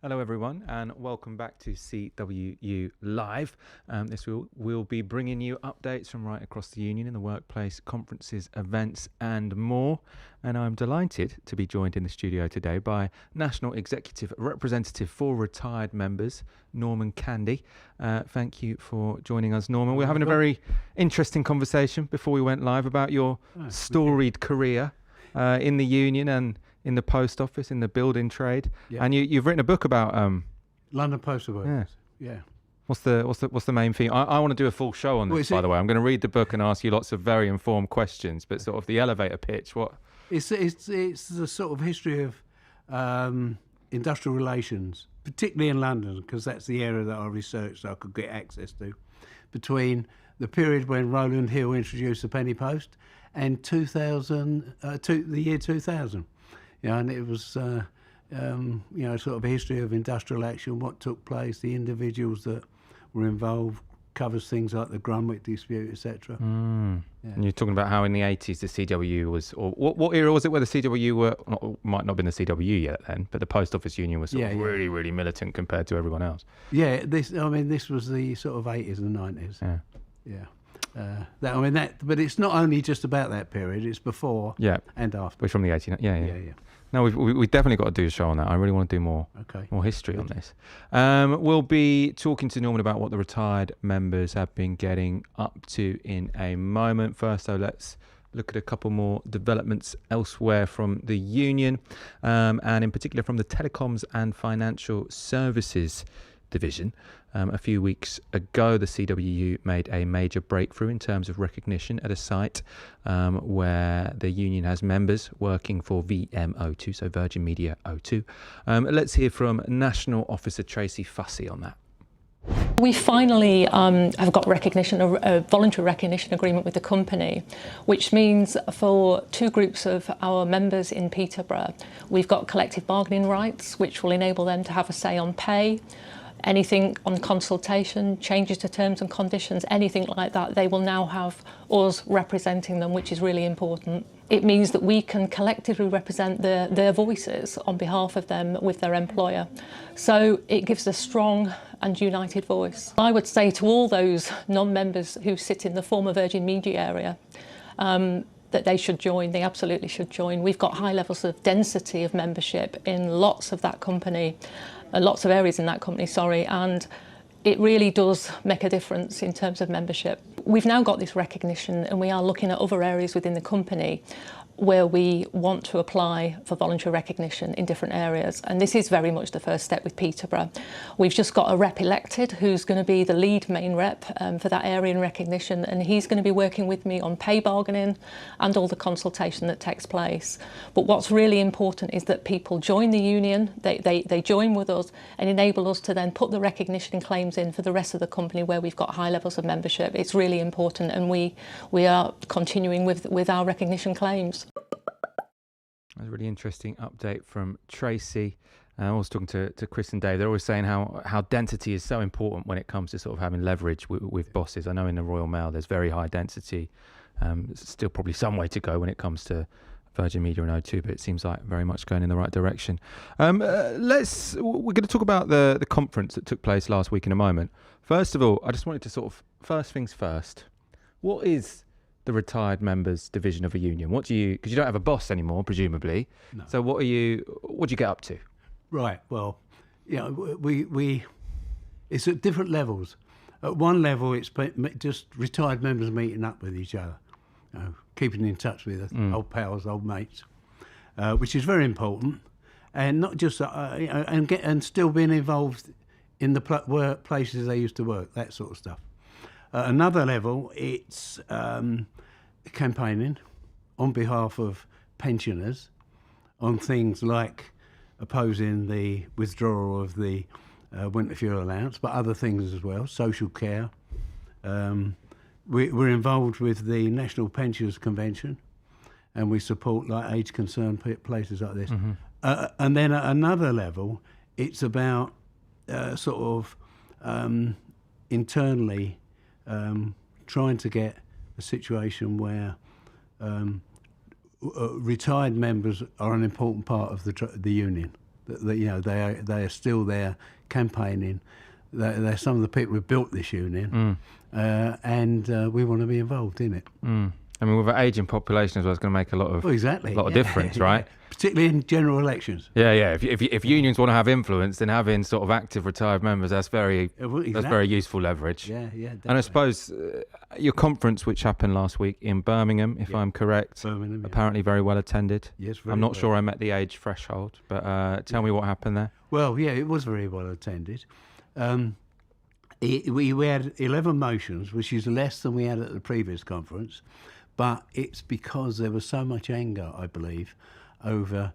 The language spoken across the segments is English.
Hello everyone and welcome back to CWU Live. We'll be bringing you updates from right across the union in the workplace, conferences, events and more. And I'm delighted to be joined in the studio today by National Executive Representative for Retired Members, Norman Candy. Thank you for joining us, Norman. We're having a very interesting conversation before we went live about your storied career in the union and in the post office, in the building trade, and you've written a book about London postal workers. Yeah. What's the main thing? I want to do a full show on this, by the way. I'm going to read the book and ask you lots of very informed questions, but sort of the elevator pitch. What? It's the sort of history of industrial relations, particularly in London, because that's the area that I researched so I could get access to, between the period when Rowland Hill introduced the penny post and the year 2000. Yeah, and it was, sort of a history of industrial action, what took place, the individuals that were involved, covers things like the Grunwick dispute, etc. And you're talking about how in the 80s the CWU was, or what era was it where the CWU might not have been the CWU yet then, but the Post Office Union was really, really militant compared to everyone else. Yeah, this was the sort of 80s and 90s. But it's not only just about that period; it's before and after. We're from the 80s. Yeah. No, we've definitely got to do a show on that. I really want to do more history on this. We'll be talking to Norman about what the retired members have been getting up to in a moment. First, though, let's look at a couple more developments elsewhere from the union, and in particular from the Telecoms and Financial Services Division. A few weeks ago, the CWU made a major breakthrough in terms of recognition at a site where the union has members working for VMO2, so Virgin Media O2. Let's hear from National Officer Tracy Fussy on that. We finally have got recognition, a voluntary recognition agreement with the company, which means for two groups of our members in Peterborough, we've got collective bargaining rights, which will enable them to have a say on pay. Anything on consultation, changes to terms and conditions, anything like that, they will now have us representing them, which is really important. It means that we can collectively represent their voices on behalf of them with their employer. So it gives a strong and united voice. I would say to all those non-members who sit in the former Virgin Media area, that they should join, they absolutely should join. We've got high levels of density of membership in lots of that company, lots of areas in that company, and it really does make a difference in terms of membership. We've now got this recognition and we are looking at other areas within the company where we want to apply for voluntary recognition in different areas. And this is very much the first step with Peterborough. We've just got a rep elected who's going to be the lead main rep for that area in recognition, and he's going to be working with me on pay bargaining and all the consultation that takes place. But what's really important is that people join the union, they join with us and enable us to then put the recognition and claims in for the rest of the company where we've got high levels of membership. It's really important, and we are continuing with our recognition claims. That was a really interesting update from Tracy. I was talking to Chris and Dave. They're always saying how density is so important when it comes to sort of having leverage with bosses. I know in the Royal Mail there's very high density. Still probably some way to go when it comes to Virgin Media and O2, but it seems like very much going in the right direction. We're going to talk about the conference that took place last week in a moment. First of all, I just wanted to sort of, first things first, what is the retired members division of a union? What do you, because you don't have a boss anymore, presumably. No. So what do you get up to? Right. Well, we it's at different levels. At one level, it's just retired members meeting up with each other, keeping in touch with old pals, old mates, which is very important, and not just and still being involved in the places they used to work, that sort of stuff. At another level, it's campaigning on behalf of pensioners on things like opposing the withdrawal of the winter fuel allowance, but other things as well, social care. We're involved with the National Pensioners Convention, and we support like age-concerned places like this. And then at another level, it's about internally trying to get a situation where retired members are an important part of the union. they are still there campaigning. They're some of the people who built this union, and we want to be involved in it. I mean, with an ageing population as well, it's going to make a lot of difference, right? Particularly in general elections. Yeah. If unions want to have influence, then having sort of active retired members, that's very useful leverage. Yeah, definitely. And I suppose your conference, which happened last week in Birmingham, if I'm correct, apparently very well attended. Yes, I'm not sure I met the age threshold, but tell me what happened there. Well, yeah, it was very well attended. We had 11 motions, which is less than we had at the previous conference, but it's because there was so much anger, I believe, over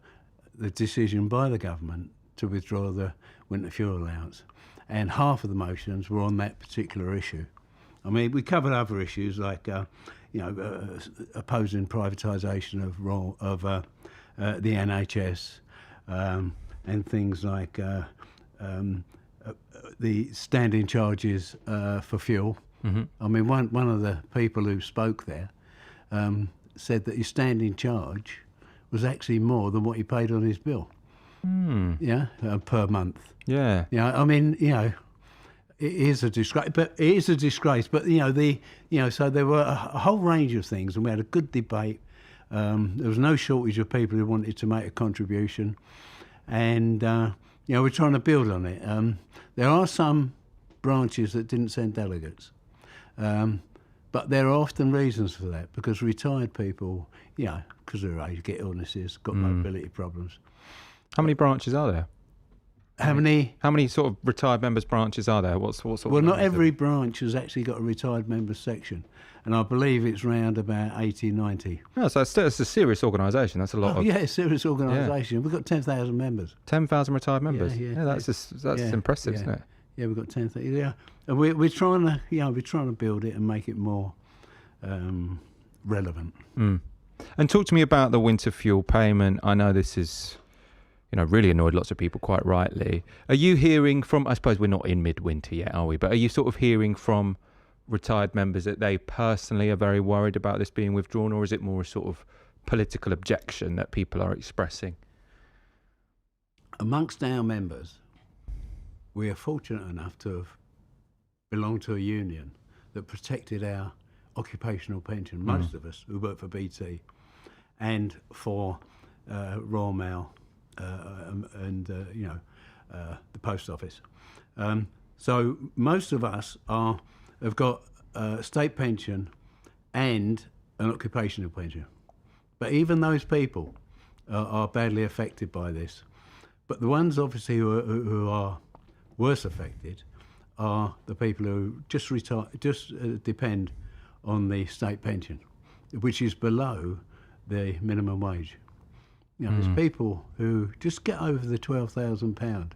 the decision by the government to withdraw the winter fuel allowance. And half of the motions were on that particular issue. I mean, we covered other issues like, opposing privatisation of the NHS, and things like the standing charges for fuel. I mean, one of the people who spoke there said that his standing charge was actually more than what he paid on his bill. Per month. Yeah. I mean, it is a disgrace. But so there were a whole range of things, and we had a good debate. There was no shortage of people who wanted to make a contribution, and we're trying to build on it. There are some branches that didn't send delegates, but there are often reasons for that, because retired people, because of their age, get illnesses, got mobility problems. How many branches are there? How many sort of retired members branches are there? What sort? Well, not every branch has actually got a retired members section, and I believe it's round about 80, 90. No, so it's a serious organisation. That's a lot. Yeah, it's a serious organisation. We've got 10,000 members. 10,000 retired members. Yeah, that's impressive, isn't it? Yeah, we've got 10,000. Yeah, and we're trying to build it and make it more relevant. And talk to me about the winter fuel payment. I know this is, really annoyed lots of people, quite rightly. Are you hearing from, I suppose we're not in midwinter yet, are we? But are you sort of hearing from retired members that they personally are very worried about this being withdrawn, or is it more a sort of political objection that people are expressing? Amongst our members, we are fortunate enough to have belonged to a union that protected our occupational pension, most of us who work for BT and for Royal Mail and the post office. So most of us have got state pension and an occupational pension. But even those people are badly affected by this. But the ones obviously who are worse affected are the people who just depend on the state pension, which is below the minimum wage. There's people who just get over the £12,000.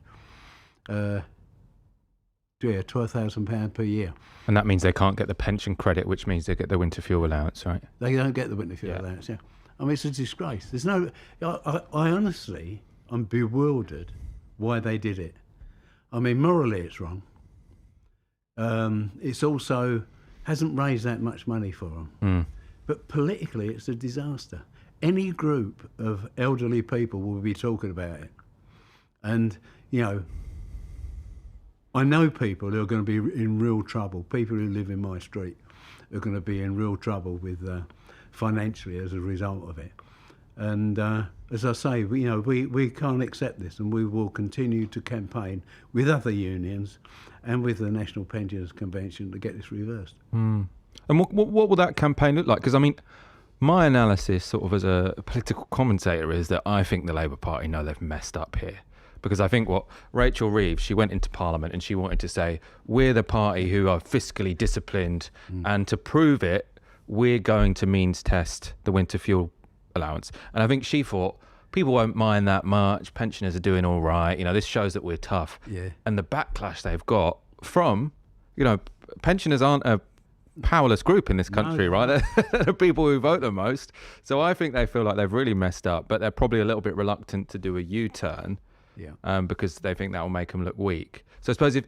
£12,000 per year. And that means they can't get the pension credit, which means they get the winter fuel allowance, right? They don't get the winter fuel allowance, yeah. I mean, it's a disgrace. There's no... I honestly, I'm bewildered why they did it. I mean, morally it's wrong. It's also hasn't raised that much money for them. But politically it's a disaster. Any group of elderly people will be talking about it. And, I know people who are going to be in real trouble. People who live in my street are going to be in real trouble with financially as a result of it. And as I say, we can't accept this, and we will continue to campaign with other unions and with the National Pensions Convention to get this reversed. And what will that campaign look like? Because, I mean, my analysis sort of as a political commentator is that I think the Labour Party know they've messed up here. Because I think Rachel Reeves, she went into Parliament and she wanted to say, we're the party who are fiscally disciplined, and to prove it, we're going to means test the winter fuel allowance. And I think she thought, people won't mind that much, pensioners are doing all right, this shows that we're tough. Yeah. And the backlash they've got from, pensioners aren't a powerless group in this country, right? They're the people who vote the most. So I think they feel like they've really messed up, but they're probably a little bit reluctant to do a U-turn. Because they think that will make them look weak. So I suppose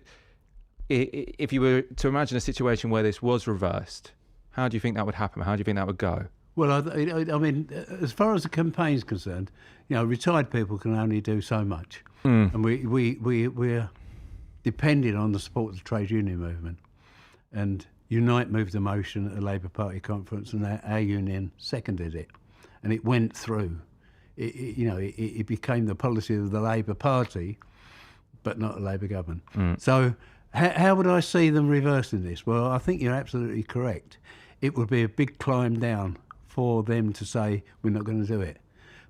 if you were to imagine a situation where this was reversed, how do you think that would happen? How do you think that would go? Well, I mean, as far as the campaign's concerned, you know, retired people can only do so much, and we're depending on the support of the trade union movement. And Unite moved the motion at the Labour Party conference, and our union seconded it, and it went through. It became the policy of the Labour Party, but not the Labour government. So how would I see them reversing this? Well, I think you're absolutely correct. It would be a big climb down for them to say, we're not going to do it.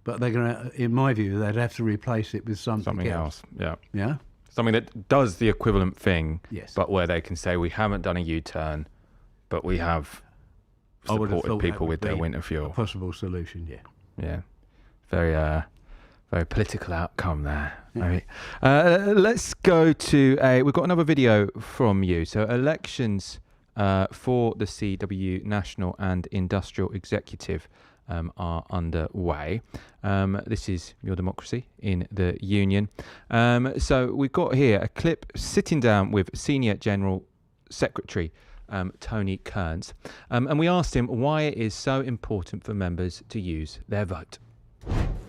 But they're going to, in my view, they'd have to replace it with something else. Yeah. Yeah? Something that does the equivalent thing, yes, but where they can say, we haven't done a U-turn, but we have supported people with their winter fuel. A possible solution, yeah. Yeah. Very political outcome there. Yeah. Let's go to we've got another video from you. So elections for the CW National and Industrial Executive are underway. This is your democracy in the union. So we've got here a clip sitting down with Senior General Secretary Tony Kearns, and we asked him why it is so important for members to use their vote.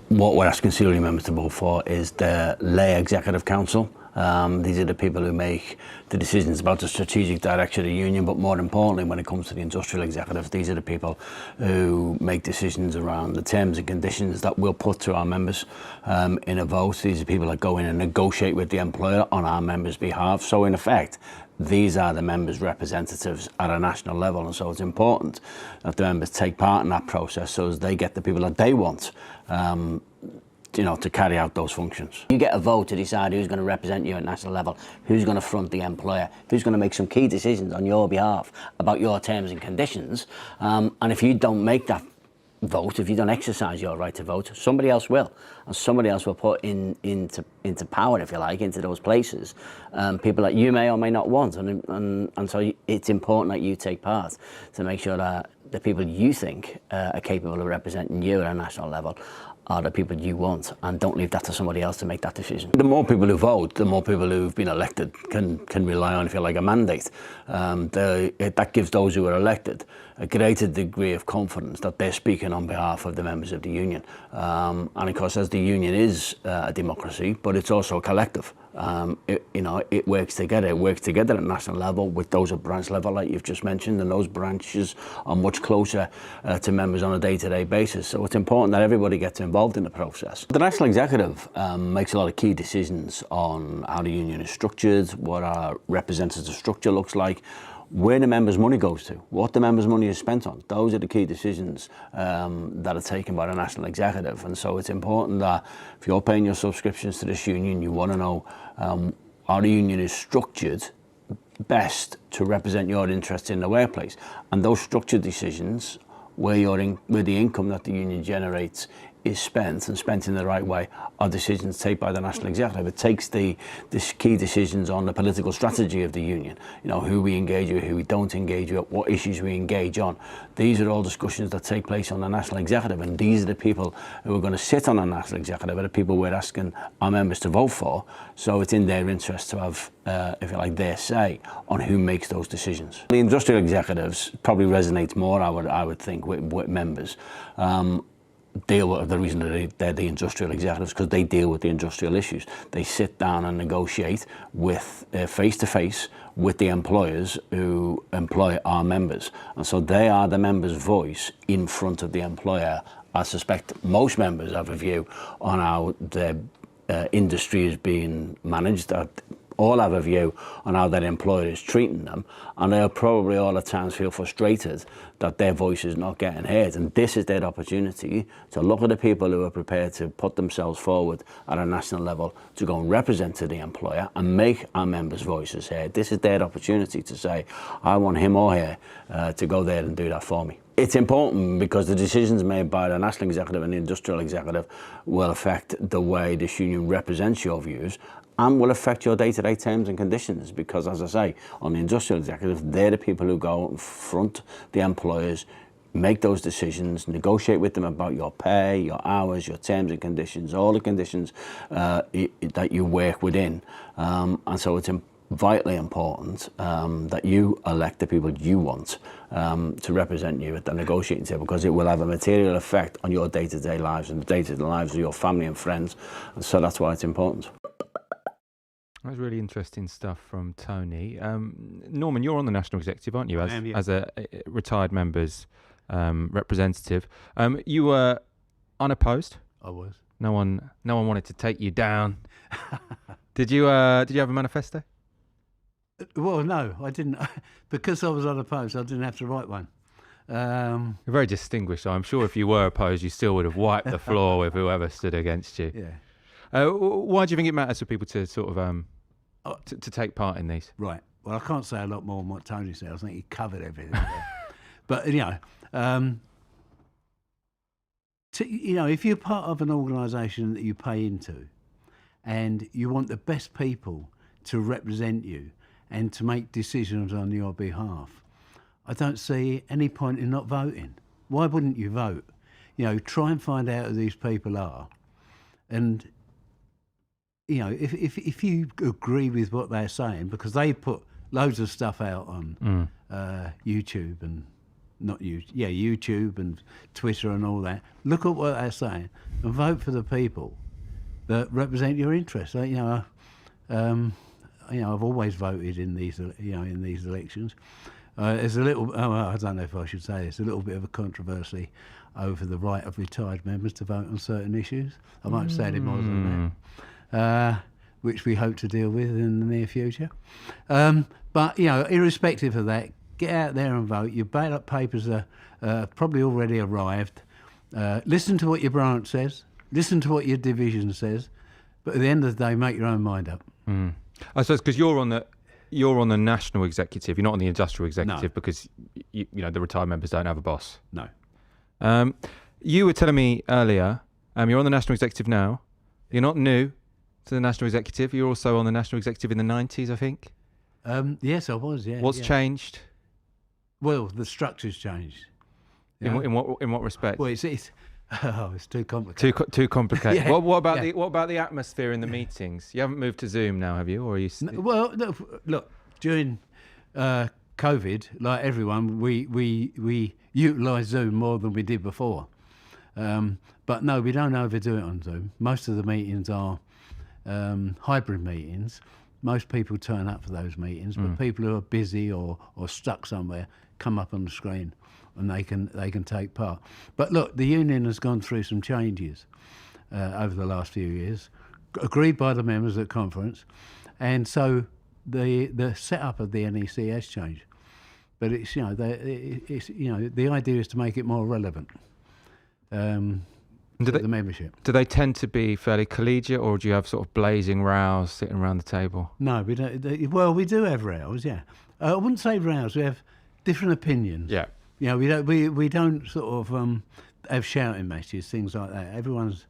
What we're asking CW members to vote for is the lay Executive Council. These are the people who make the decisions about the strategic direction of the union, but more importantly, when it comes to the industrial executive, these are the people who make decisions around the terms and conditions that we'll put to our members in a vote. These are people that go in and negotiate with the employer on our members' behalf. So in effect, these are the members' representatives at a national level, and so it's important that the members take part in that process so as they get the people that they want to carry out those functions. You get a vote to decide who's going to represent you at national level, who's going to front the employer, who's going to make some key decisions on your behalf about your terms and conditions, and if you don't make that vote, if you don't exercise your right to vote, somebody else will, and somebody else will put into power, if you like, into those places, people that you may or may not want, and so it's important that you take part to make sure that the people you think are capable of representing you at a national level are the people you want, and don't leave that to somebody else to make that decision. The more people who vote, the more people who've been elected can rely on, if you like, a mandate. That gives those who are elected a greater degree of confidence that they're speaking on behalf of the members of the union. And of course, as the union is a democracy, but it's also a collective. It works together. It works together at national level with those at branch level, like you've just mentioned, and those branches are much closer to members on a day-to-day basis. So it's important that everybody gets involved in the process. The National Executive makes a lot of key decisions on how the union is structured, what our representative structure looks like, where the members' money goes to, what the members' money is spent on. Those are the key decisions that are taken by the National Executive. And so it's important that if you're paying your subscriptions to this union, you want to know how the union is structured best to represent your interests in the workplace. And those structured decisions, where the income that the union generates is spent, and spent in the right way, are decisions taken by the National Executive. It takes the key decisions on the political strategy of the union, who we engage with, who we don't engage with, what issues we engage on. These are all discussions that take place on the National Executive, and these are the people who are going to sit on the National Executive, are the people we're asking our members to vote for, so it's in their interest to have, if you like, their say on who makes those decisions. The industrial executives probably resonates more, I would think, with members. Deal with the reason that they're the industrial executives, because they deal with the industrial issues. They sit down and negotiate with face to face with the employers who employ our members, and so they are the members' voice in front of the employer. I suspect most members have a view on how their industry is being managed. All have a view on how their employer is treating them, and they'll probably all at times feel frustrated that their voice is not getting heard. And this is their opportunity to look at the people who are prepared to put themselves forward at a national level to go and represent to the employer and make our members' voices heard. This is their opportunity to say, I want him or her to go there and do that for me. It's important because the decisions made by the National Executive and the Industrial Executive will affect the way this union represents your views, and will affect your day-to-day terms and conditions, because, as I say, on the Industrial Executive, they're the people who go and front the employers, make those decisions, negotiate with them about your pay, your hours, your terms and conditions, all the conditions that you work within. And so it's vitally important that you elect the people you want to represent you at the negotiating table, because it will have a material effect on your day-to-day lives and the day-to-day lives of your family and friends, and so that's why it's important. That's really interesting stuff from Tony. Norman, you're on the National Executive, aren't you, as a retired members representative? You were unopposed. I was. No one wanted to take you down. Did you have a manifesto? Well, no, I didn't. Because I was unopposed, I didn't have to write one. You're very distinguished. So I'm sure if you were opposed, you still would have wiped the floor with whoever stood against you. Yeah. Why do you think it matters for people to sort of to take part in these? Right. Well, I can't say a lot more than what Tony said. I think he covered everything there. But if you're part of an organisation that you pay into, and you want the best people to represent you and to make decisions on your behalf, I don't see any point in not voting. Why wouldn't you vote? Try and find out who these people are, and if you agree with what they're saying, because they put loads of stuff out on YouTube and YouTube and Twitter and all that. Look at what they're saying and vote for the people that represent your interests. I've always voted in these elections. There's a little, I don't know if I should say this, a little bit of a controversy over the right of retired members to vote on certain issues. I might say any more than that, which we hope to deal with in the near future. But irrespective of that, get out there and vote. Your ballot papers are probably already arrived. Listen to what your branch says. Listen to what your division says. But at the end of the day, make your own mind up. I suppose because you're on the national executive, you're not on the industrial executive. No. Because the retired members don't have a boss. No. You were telling me earlier, you're on the national executive now. You're not new to the national executive. You're also on the national executive in the 90s, I think. Yes, I was. Yeah. What's changed? Well, the structure's changed. In what respect? Well, it's too complicated. Too complicated. Yeah. What about the atmosphere in the meetings? You haven't moved to Zoom now, have you? Or are you? Well, look, during COVID, like everyone, we utilised Zoom more than we did before. But no, we don't overdo it on Zoom. Most of the meetings are hybrid meetings. Most people turn up for those meetings, but people who are busy or stuck somewhere come up on the screen and they can take part. But look, the union has gone through some changes over the last few years, agreed by the members at conference, and so the setup of the NEC has changed. But it's the idea is to make it more relevant. The membership. Do they tend to be fairly collegiate, or do you have sort of blazing rows sitting around the table? No, we don't. Well, we do have rows. Yeah, I wouldn't say rows. We have different opinions. Yeah. We don't sort of have shouting matches, things like that. Everyone's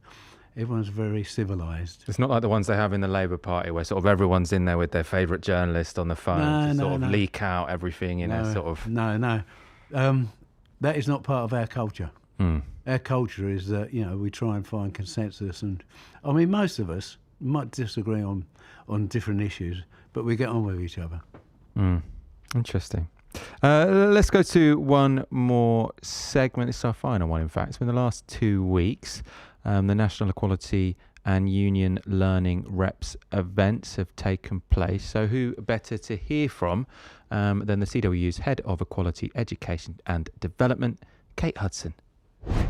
very civilised. It's not like the ones they have in the Labour Party, where sort of everyone's in there with their favourite journalist on the phone to leak out everything in a sort of. No. That is not part of our culture. Our culture is that we try and find consensus, and I mean most of us might disagree on different issues, but we get on with each other. Interesting. Let's go to one more segment. This is our final one, in fact. It's been the last 2 weeks. The National Equality and Union Learning Reps events have taken place. So who better to hear from than the CWU's Head of Equality Education and Development, Kate Hudson.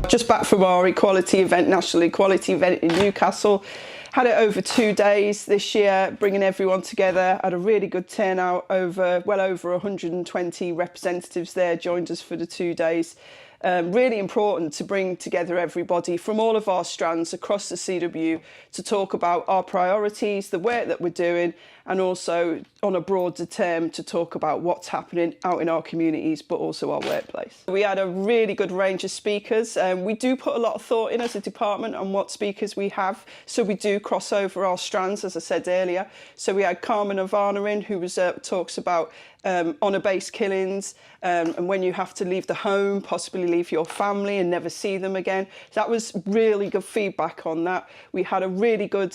Just back from our National Equality event in Newcastle. Had it over 2 days this year, bringing everyone together. Had a really good turnout, well over 120 representatives there joined us for the 2 days. Really important to bring together everybody from all of our strands across the CW to talk about our priorities, the work that we're doing, and also on a broader term to talk about what's happening out in our communities, but also our workplace. We had a really good range of speakers. We do put a lot of thought in as a department on what speakers we have, so we do cross over our strands, as I said earlier. So we had Carmen Ivana in, who talks about honour-based killings and when you have to leave the home, possibly leave your family and never see them again. So that was really good feedback on that. We had a really good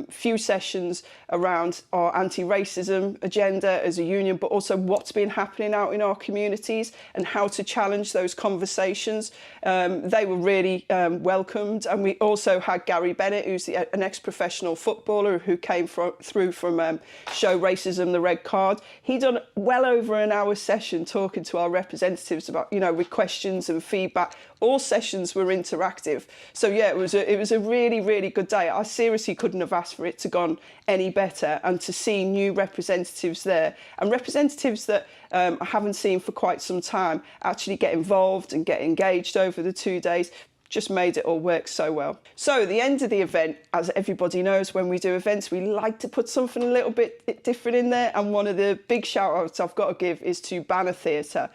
few sessions around our anti-racism agenda as a union, but also what's been happening out in our communities and how to challenge those conversations. They were really welcomed. And we also had Gary Bennett, who's an ex-professional footballer who came through from Show Racism the Red Card. He done well over an hour session talking to our representatives about, you know, with questions and feedback. All sessions were interactive. So yeah, it was a really, really good day. I seriously couldn't have asked for it to gone any better, and to see new representatives there, and representatives that I haven't seen for quite some time actually get involved and get engaged over the 2 days, just made it all work so well. So the end of the event, as everybody knows, when we do events, we like to put something a little bit different in there. And one of the big shout outs I've got to give is to Banner Theatre.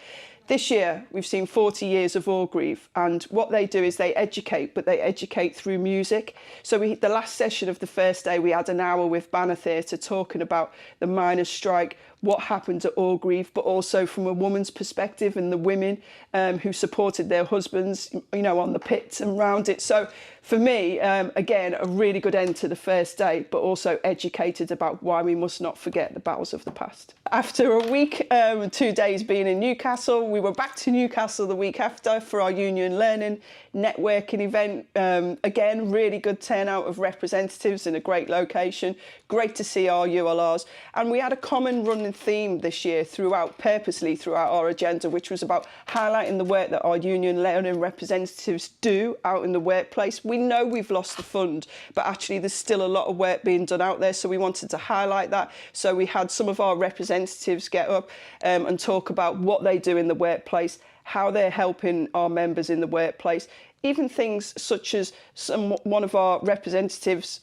This year, we've seen 40 years of Orgreave, and what they do is they educate, but they educate through music. So the last session of the first day, we had an hour with Banner Theatre talking about the miners' strike, what happened at Orgreave, but also from a woman's perspective and the women who supported their husbands, you know, on the pit and round it. So for me, again, a really good end to the first day, but also educated about why we must not forget the battles of the past. After a week, 2 days being in Newcastle, we were back to Newcastle the week after for our union learning networking event. Again, really good turnout of representatives in a great location. Great to see our ULRs. And we had a common running theme this year purposely throughout our agenda, which was about highlighting the work that our union learning representatives do out in the workplace. We know we've lost the fund, but actually there's still a lot of work being done out there, so we wanted to highlight that. So we had some of our representatives get up and talk about what they do in the workplace, how they're helping our members in the workplace, even things such as one of our representatives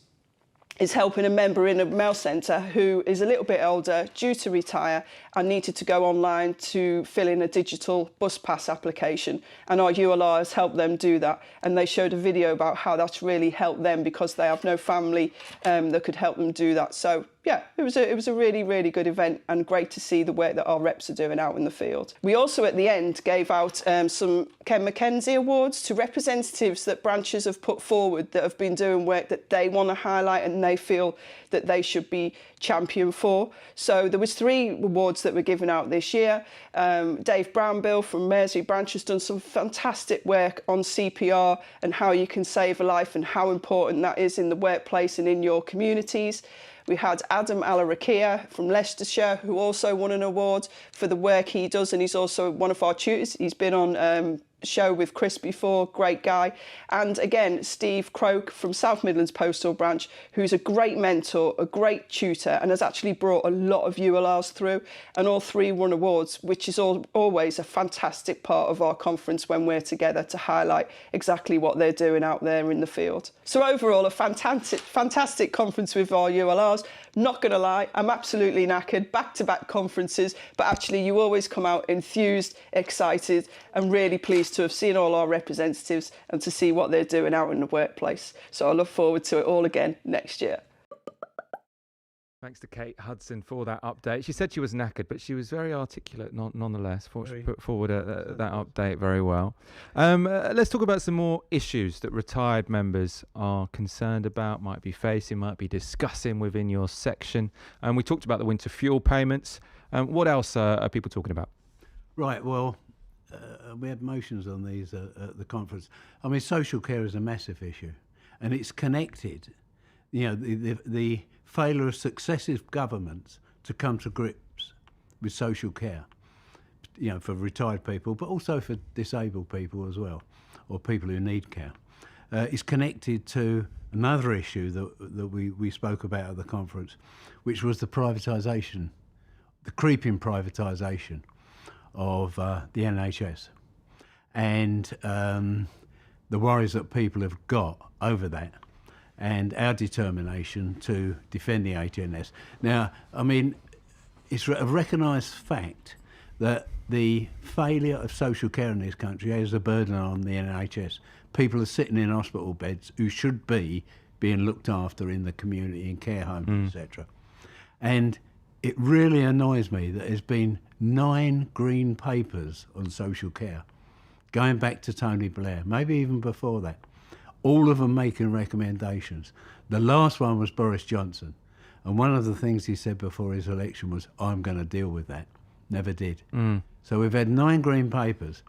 is helping a member in a mail centre who is a little bit older, due to retire, and needed to go online to fill in a digital bus pass application. And our ULR has helped them do that. And they showed a video about how that's really helped them because they have no family that could help them do that. So yeah, it was a really, really good event, and great to see the work that our reps are doing out in the field. We also at the end gave out some Ken Mackenzie Awards to representatives that branches have put forward that have been doing work that they want to highlight and they feel that they should be championed for. So there was 3 awards that were given out this year. Dave Brownbill from Mersey Branch has done some fantastic work on CPR and how you can save a life and how important that is in the workplace and in your communities. We had Adam Alarakia from Leicestershire, who also won an award for the work he does, and he's also one of our tutors. He's been on show with Chris before, great guy. And again, Steve Croak from South Midlands Postal Branch, who's a great mentor, a great tutor, and has actually brought a lot of ULRs through, and all 3 won awards, which is always a fantastic part of our conference when we're together to highlight exactly what they're doing out there in the field. So overall, a fantastic conference with our ULRs. Not going to lie, I'm absolutely knackered, back-to-back conferences, but actually you always come out enthused, excited, and really pleased to have seen all our representatives and to see what they're doing out in the workplace. So I look forward to it all again next year. Thanks to Kate Hudson for that update. She said she was knackered, but she was very articulate nonetheless. She put forward that update very well. Let's talk about some more issues that retired members are concerned about, might be facing, might be discussing within your section. We talked about the winter fuel payments. What else are people talking about? Right, well, we had motions on these at the conference. I mean, social care is a massive issue, and it's connected. You know, the failure of successive governments to come to grips with social care, you know, for retired people, but also for disabled people as well, or people who need care, is connected to another issue that we spoke about at the conference, which was the privatisation, the creeping privatisation of the NHS, and the worries that people have got over that, and our determination to defend the HNS. Now, I mean, it's a recognised fact that the failure of social care in this country has a burden on the NHS. People are sitting in hospital beds who should be being looked after in the community, in care homes, etc. And it really annoys me that there's been 9 green papers on social care going back to Tony Blair, maybe even before that, all of them making recommendations. The last one was Boris Johnson. And one of the things he said before his election was, I'm going to deal with that. Never did. So we've had 9 green papers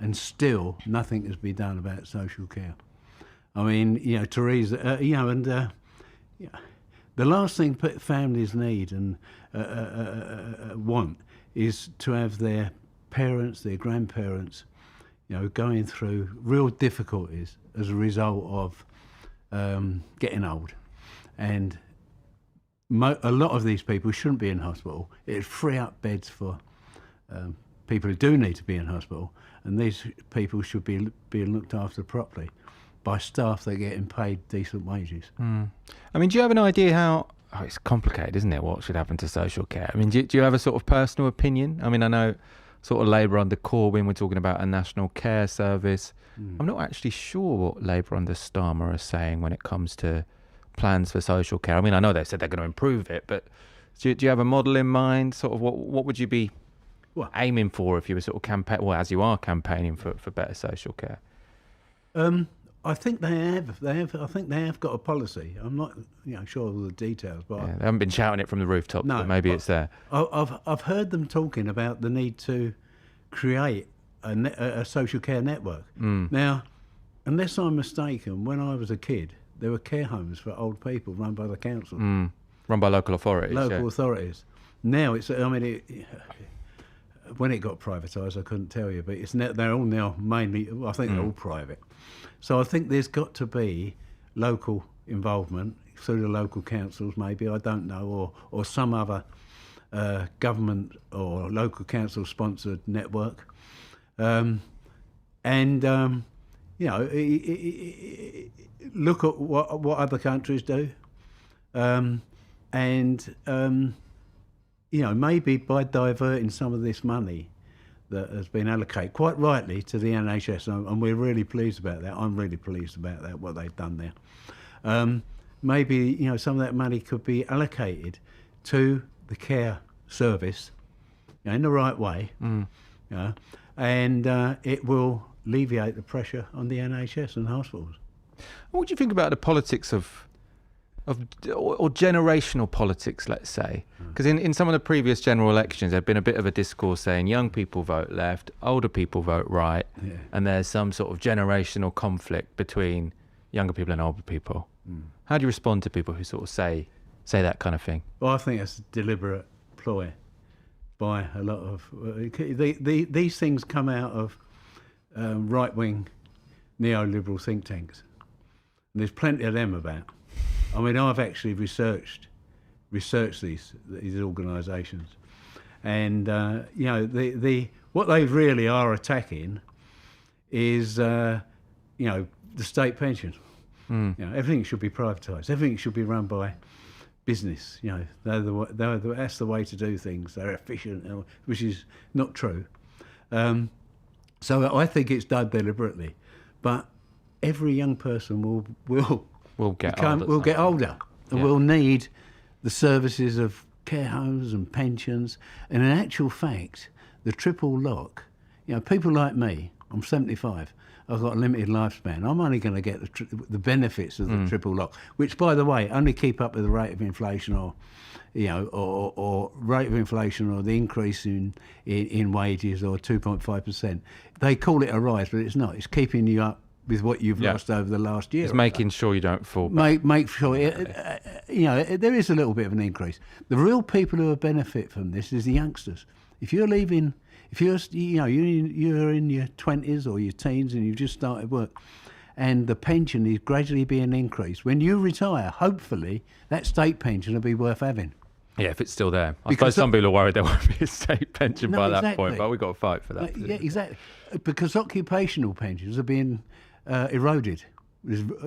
and still nothing has been done about social care. I mean, Theresa, the last thing families need and want is to have their parents, their grandparents, going through real difficulties as a result of getting old. And a lot of these people shouldn't be in hospital. It'd free up beds for people who do need to be in hospital, and these people should be being looked after properly by staff that are getting paid decent wages. I mean, do you have an idea how... Oh, it's complicated, isn't it, what should happen to social care? I mean, do you have a sort of personal opinion? I mean, I know sort of Labour under Corbyn, we're talking about a national care service. I'm not actually sure what Labour under Starmer are saying when it comes to plans for social care. I mean, I know they said they're going to improve it, but do you have a model in mind? Sort of what would you be aiming for if you were sort of as you are campaigning for better social care? I think they have. I think they have got a policy. I'm not, sure of all the details, but they haven't been shouting it from the rooftops. No, but maybe it's there. I've heard them talking about the need to create a social care network. Now, unless I'm mistaken, when I was a kid, there were care homes for old people run by the council, run by local authorities. Authorities. Now it's. I mean, when it got privatised, I couldn't tell you, but they're all now mainly. I think they're all private. So I think there's got to be local involvement through the local councils, maybe, I don't know, or some other government or local council sponsored network. Look at what other countries do. Maybe by diverting some of this money that has been allocated, quite rightly, to the NHS, and we're really pleased about that. I'm really pleased about that, what they've done there. Maybe, some of that money could be allocated to the care service in the right way, and it will alleviate the pressure on the NHS and hospitals. What do you think about the politics or generational politics, let's say? Because in some of the previous general elections, there'd been a bit of a discourse saying young people vote left, older people vote right, and there's some sort of generational conflict between younger people and older people. How do you respond to people who sort of say that kind of thing? Well, I think it's a deliberate ploy by a lot of... these things come out of right-wing neoliberal think tanks. And there's plenty of them about. I mean, I've actually researched these organisations, and what they really are attacking is the state pension. Everything should be privatised. Everything should be run by business. That's the way to do things. They're efficient, which is not true. So I think it's done deliberately, but every young person will get older and will need the services of care homes and pensions. And in actual fact, the triple lock, people like me, I'm 75, I've got a limited lifespan. I'm only going to get the benefits of the triple lock, which, by the way, only keep up with the rate of inflation or rate of inflation or the increase in wages or 2.5%. They call it a rise, but it's not. It's keeping you up with what you've lost over the last year. It's making sure you don't fall back. Make sure, there is a little bit of an increase. The real people who will benefit from this is the youngsters. If you're in your 20s or your teens and you've just started work, and the pension is gradually being increased, when you retire, hopefully that state pension will be worth having. Yeah, if it's still there. I suppose some people are worried there won't be a state pension by that point, but we've got to fight for that. Yeah, exactly. Because occupational pensions are being eroded.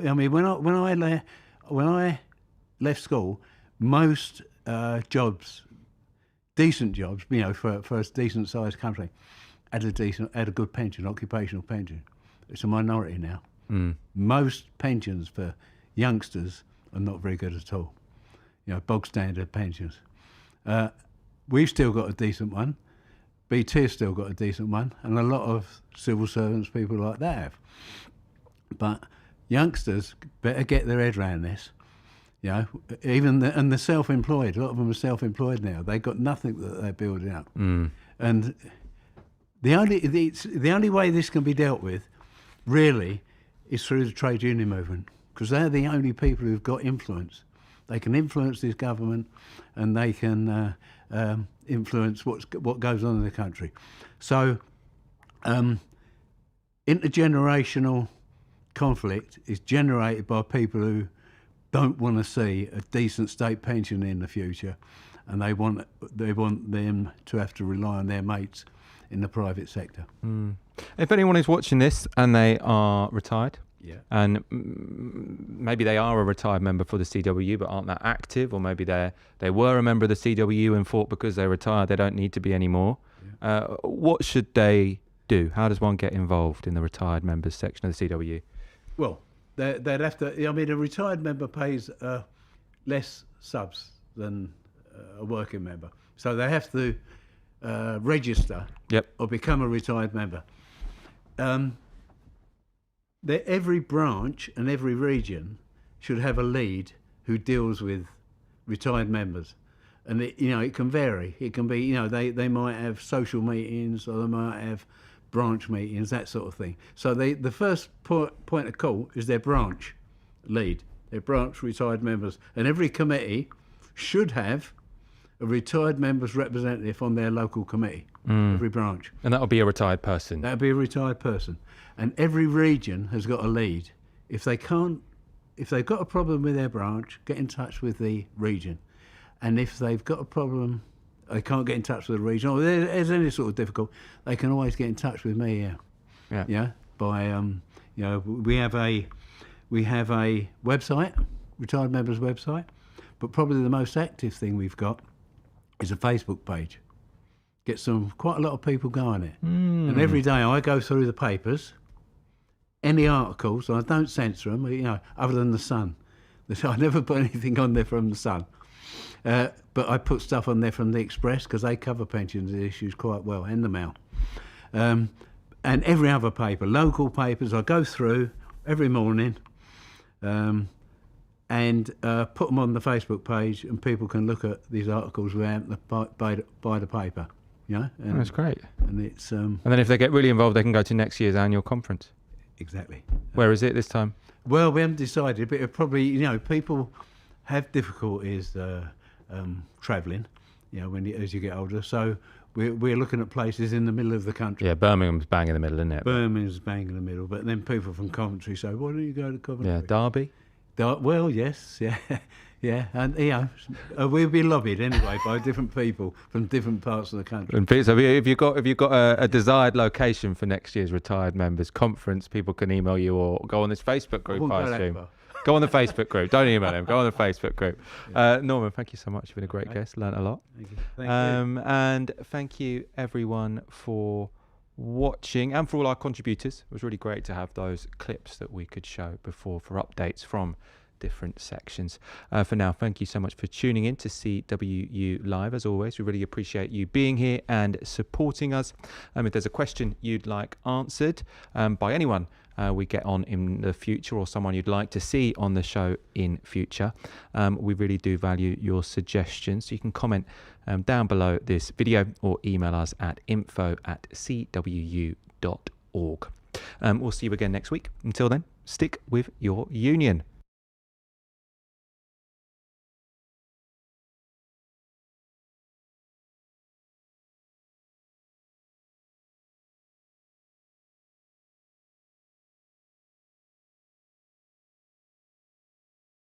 I mean, when I left school, most jobs, decent jobs, for a decent sized country, had a good pension, occupational pension. It's a minority now. Most pensions for youngsters are not very good at all. Bog standard pensions. We've still got a decent one, BT have still got a decent one, and a lot of civil servants, people like that have. But youngsters better get their head around this. You know, even the self-employed, a lot of them are self-employed now. They've got nothing that they're building up. And the only way this can be dealt with, really, is through the trade union movement, because they're the only people who've got influence. They can influence this government, and they can influence what goes on in the country. So, intergenerational conflict is generated by people who don't want to see a decent state pension in the future, and they want them to have to rely on their mates in the private sector. If anyone is watching this and they are retired, and maybe they are a retired member for the CWU but aren't that active, or maybe they were a member of the CWU and thought because they're retired they don't need to be anymore, what should they do? How does one get involved in the retired members section of the CWU? Well, they'd have to. I mean, a retired member pays less subs than a working member, so they have to register or become a retired member. Every branch and every region should have a lead who deals with retired members, and it can vary. It can be, they might have social meetings, or they might have branch meetings, that sort of thing. So the first point of call is their branch lead, their branch retired members, and every committee should have a retired members representative on their local committee. Every branch, and that'll be a retired person. That'll be a retired person, and every region has got a lead. If they've got a problem with their branch, get in touch with the region, and if they've got a problem, they can't get in touch with the region, or there's any sort of difficulty, they can always get in touch with me. By we have a website, retired members website, but probably the most active thing we've got is a Facebook page. Get quite a lot of people go on it, and every day I go through the papers, any articles, and I don't censor them, other than the Sun. I never put anything on there from the Sun. But I put stuff on there from the Express, because they cover pensions issues quite well, and the Mail. And every other paper, local papers, I go through every morning and put them on the Facebook page, and people can look at these articles without buy the paper. And that's great. And it's and then if they get really involved, they can go to next year's annual conference. Exactly. Where is it this time? Well, we haven't decided, but it probably, people have difficulties travelling, as you get older. So we're looking at places in the middle of the country. Yeah, Birmingham's bang in the middle, isn't it? Birmingham's bang in the middle, but then people from Coventry say, why don't you go to Coventry? Yeah, Derby? Well, yes, yeah, and we'll be lobbied anyway by different people from different parts of the country. And Peter, so if you've got a desired location for next year's retired members conference, people can email you or go on this Facebook group. I assume. Go on the Facebook group. Don't email them. Go on the Facebook group. Norman, thank you so much. You've been a great guest. Learned a lot. Thank you. Thank you. And thank you everyone for watching and for all our contributors. It was really great to have those clips that we could show before for updates from different sections. For now, thank you so much for tuning in to CWU Live. As always, we really appreciate you being here and supporting us. If there's a question you'd like answered by anyone we get on in the future, or someone you'd like to see on the show in future, we really do value your suggestions. So you can comment down below this video or email us at info@cwu.org. We'll see you again next week. Until then, stick with your union.